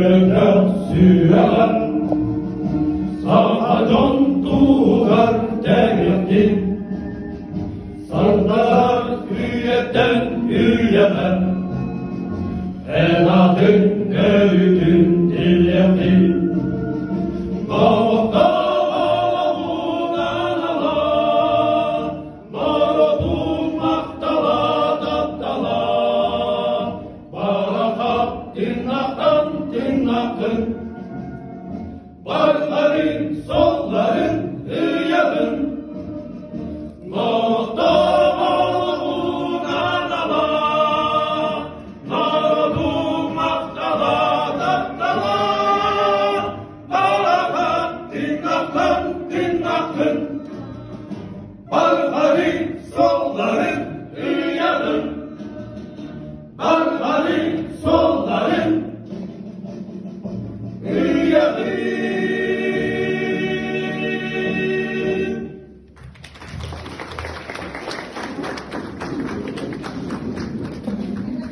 Sürüler, sürüler, sana can tuğar devletin. Sardalar hürriyetten hürriyete, Enadın öğütün dilletin. Dinakın, barların